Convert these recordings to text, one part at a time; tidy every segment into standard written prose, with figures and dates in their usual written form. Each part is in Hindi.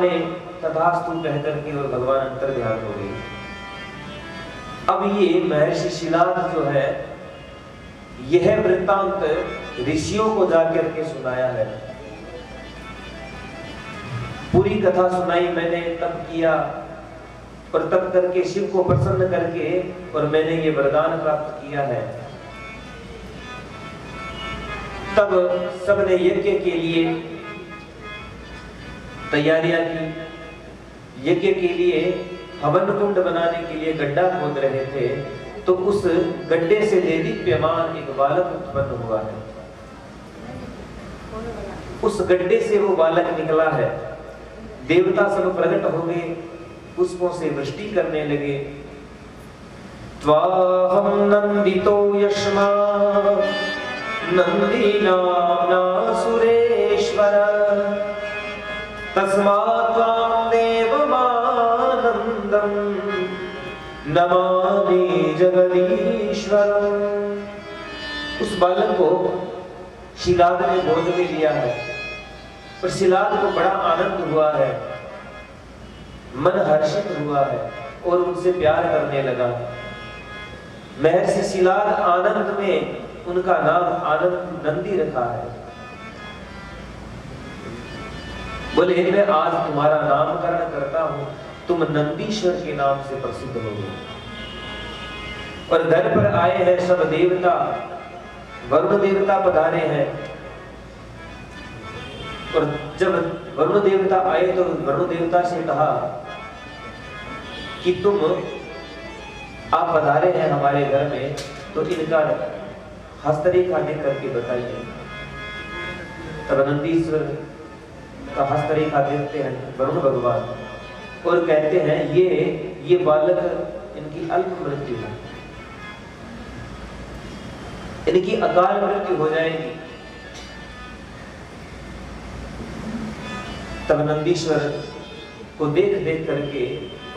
ने तथास्तु कह करके और भगवान अंतर ध्यान हो गए। अब ये महर्षि शिलाद जो है, यह वृत्तांत ऋषियों को जाकर के सुनाया है। पूरी कथा सुनाई मैंने, तप किया और तप करके शिव को प्रसन्न करके और मैंने ये वरदान प्राप्त किया है। तब सबने यज्ञ के लिए तैयारियां की। यज्ञ के लिए हवन कुंड बनाने के लिए गड्ढा खोद रहे थे, तो उस गड्ढे से देदीप्यमान एक बालक उत्पन्न हुआ है। उस गड्ढे से वो बालक निकला है। देवता सब प्रकट हो गए, पुष्पों से वृष्टि करने लगे। त्वाहं नंदितो यश्मा नंदी नाम्ना सुरेश्वर तस्मात् त्वां देवमानन्दं नमामि जगदीश्वरम्। उस बालक को शिलाद ने गोद में लिया है और शिलाद को बड़ा आनंद हुआ है, मन हर्षित हुआ है और उनसे प्यार करने लगा। महर्षि शिलाद आनंद में उनका नाम आनंद नंदी रखा है। बोले मैं आज तुम्हारा नामकरण करता हूं, तुम नंदीश्वर के नाम से प्रसिद्ध होगे। और घर पर आए हैं सब देवता, वरुण देवता पधारे हैं। और जब वरुण देवता आए तो वरुण देवता से कहा कि तुम आप पधारे हैं हमारे घर में, तो इनका हस्तरेखा देख करके बताइए। तब नंदीश्वर का हस्तरेखा देखते हैं वरुण भगवान और कहते हैं ये बालक इनकी अल्प मृत्यु है, इनकी अकाल मृत्यु हो जाएगी। तब नंदीश्वर को देख देख करके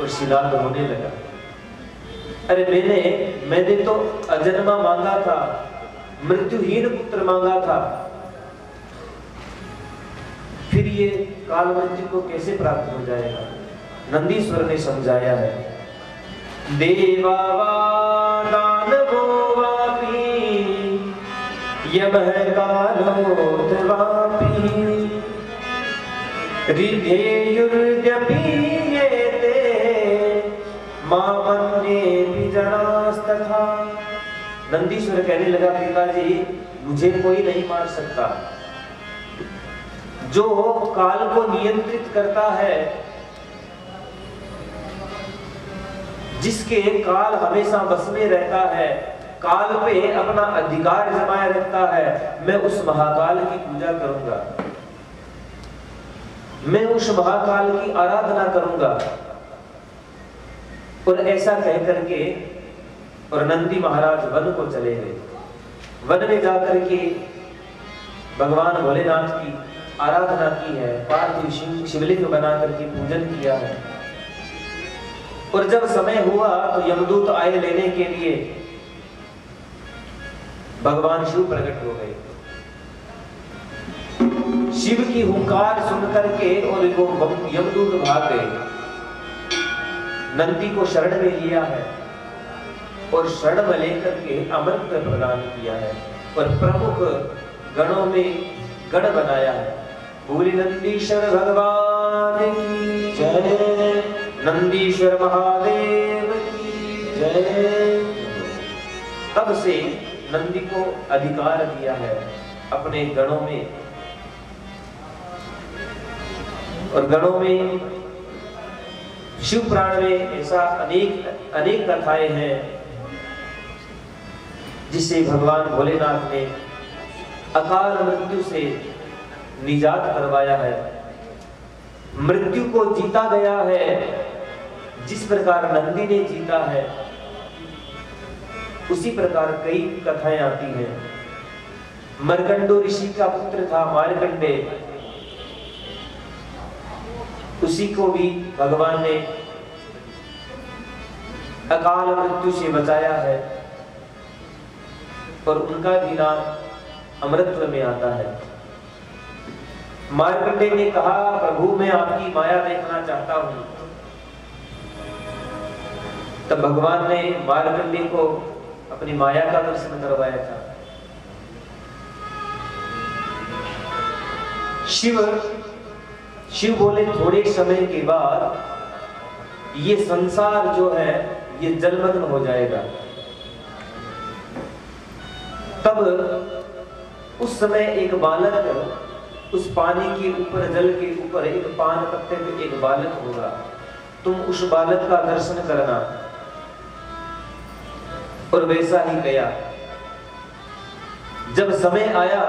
और शिलाद होने लगा। अरे मैंने तो अजन्मा मांगा था, मृत्युहीन पुत्र मांगा था, फिर ये काल मृत्यु को कैसे प्राप्त हो जाएगा? नंदीश्वर ने समझाया है, देवा वा दानवो वापि यमः कालोऽथवापि रिद्धेयुर्यपि येते मामन्येऽपि जनास्तथा। नंदीश्वर कहने लगा, पिताजी मुझे कोई नहीं मार सकता। जो काल को नियंत्रित करता है, जिसके काल हमेशा बस में रहता है, काल पे अपना अधिकार जमाए रखता है, मैं उस महाकाल की पूजा करूंगा, मैं उस महाकाल की आराधना करूंगा। और ऐसा कह करके और नंदी महाराज वन को चले गए। वन में जाकर के भगवान भोलेनाथ की आराधना की है, पार्थिव शिवलिंग बना करके पूजन किया है। और जब समय हुआ तो यमदूत आए लेने के लिए, भगवान शिव प्रकट हो गए। शिव की हुंकार सुन करके और वो यमदूत भाग गए। नंदी को शरण में लिया है और शरण में लेकर के अमृत प्रदान किया है और प्रमुख गणों में गण बनाया है। बोले नंदीश्वर भगवान की जय, नंदीश्वर महादेव की जय। तब से नंदी को अधिकार दिया है अपने गणों में, और गणों में शिव पुराण में ऐसा अनेक कथाएं हैं जिससे भगवान भोलेनाथ ने अकाल मृत्यु से निजात करवाया है, मृत्यु को जीता गया है। जिस प्रकार नंदी ने जीता है, उसी प्रकार कई कथाएं आती हैं। मरकंडो ऋषि का पुत्र था मार्कंडे, उसी को भी भगवान ने अकाल मृत्यु से बचाया है और उनका भी नाम अमृतत्व में आता है। मार्कंडेय ने कहा, प्रभु मैं आपकी माया देखना चाहता हूं। तब भगवान ने मार्कंडेय को अपनी माया का दर्शन करवाया था। शिव बोले, थोड़े समय के बाद ये संसार जो है ये जलमग्न हो जाएगा। तब उस समय एक बालक उस पानी के ऊपर, जल के ऊपर एक पान पत्ते पे एक बालक होगा, तुम उस बालक का दर्शन करना। और वैसा ही गया। जब समय आया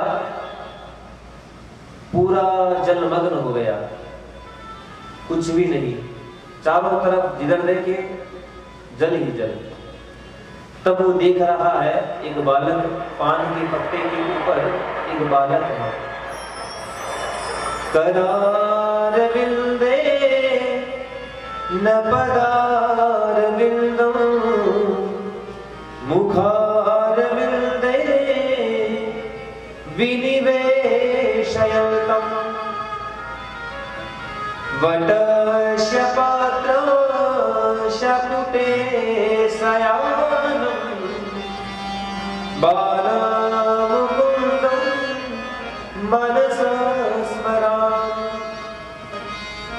पूरा जलमग्न हो गया, कुछ भी नहीं, चारों तरफ जिधर देखे जल ही जल। तब वो देख रहा है एक बालक, पान के पत्ते के ऊपर एक बालक है। करार विंदे न पदार विंदम मुखार विंदे विनिवेशयन्तम वटस्य पात्र शकुटे शयानम बालमुकुन्दं मनसा स्मरामि।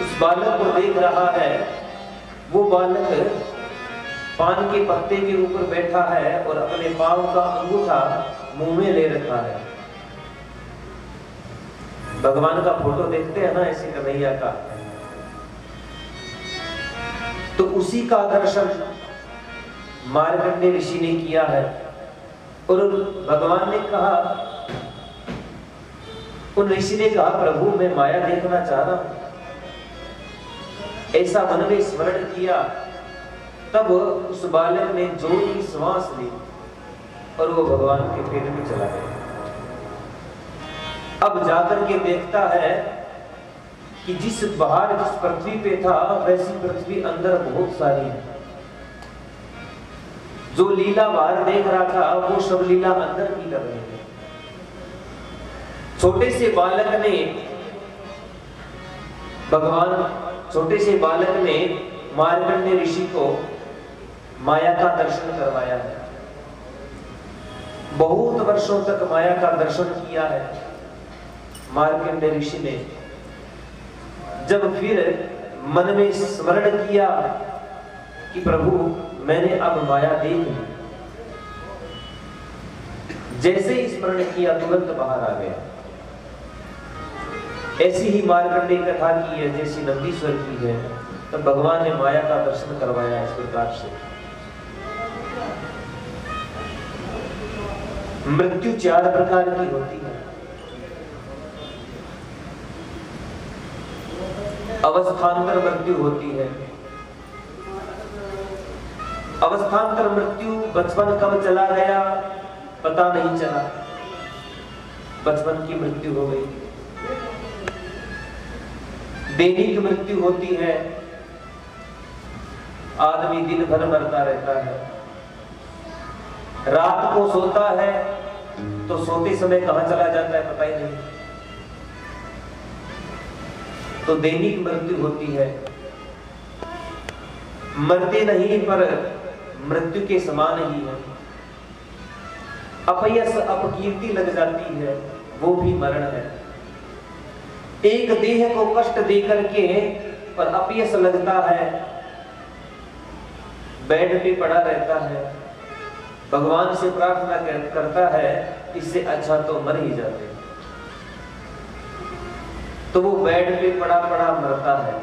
उस बालक को देख रहा है, वो बालक पान के पत्ते के ऊपर बैठा है और अपने पांव का अंगूठा मुंह में ले रखा है। भगवान का फोटो देखते हैं ना ऐसे कन्हैया का, तो उसी का दर्शन मार्कंडेय ऋषि ने किया है। और भगवान ने कहा, उन ऋषि ने कहा, प्रभु मैं माया देखना चाह रहा हूं। ऐसा मन में स्मरण किया। तब उस बालक ने जोर की श्वास ली और वो भगवान के पेट में चला गया। अब जाकर के देखता है कि जिस पृथ्वी पे था वैसी पृथ्वी अंदर बहुत सारी है। जो लीला बाहर देख रहा था वो सब लीला अंदर की कर रही है। छोटे से बालक ने मार्कंडेय ऋषि को माया का दर्शन करवाया है। बहुत वर्षों तक माया का दर्शन किया है मार्कंडेय ऋषि ने। जब फिर मन में स्मरण किया कि प्रभु मैंने अब माया देख ली, जैसे ही स्मरण किया तुरंत बाहर आ गया। ऐसी ही मार्कंडेय कथा की है जैसी नंदीश्वर की है। तब भगवान ने माया का दर्शन करवाया इस प्रकार से। मृत्यु 4 प्रकार की होती है। अवस्थान्तर मृत्यु होती है। अवस्थान्तर मृत्यु, बचपन कब चला गया पता नहीं चला, बचपन की मृत्यु हो गई। दैनिक मृत्यु होती है, आदमी दिन भर मरता रहता है। रात को सोता है तो सोते समय कहां चला जाता है पता ही नहीं। तो दैनिक मृत्यु होती है। मरते नहीं पर मृत्यु के समान ही है। अपयश, अपकीर्ति लग जाती है, वो भी मरण है। एक देह को कष्ट देकर के पर अपयश लगता है, बेड पे पड़ा रहता है, भगवान से प्रार्थना करता है इससे अच्छा तो मर ही जाते, तो वो बेड पे पड़ा पड़ा मरता है।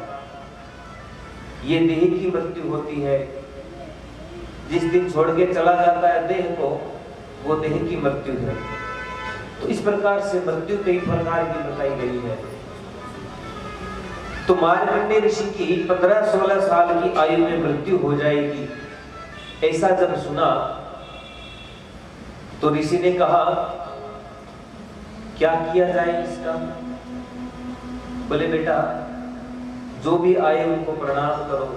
ये देह की मृत्यु होती है। जिस दिन छोड़ के चला जाता है देह को, वो देह की मृत्यु है। तो इस प्रकार से मृत्यु कई प्रकार की बताई गई है। तो मार्कंडेय ऋषि की 15-16 साल की आयु में मृत्यु हो जाएगी, ऐसा जब सुना तो ऋषि ने कहा क्या किया जाए इसका। बोले बेटा जो भी आए उनको प्रणाम करो,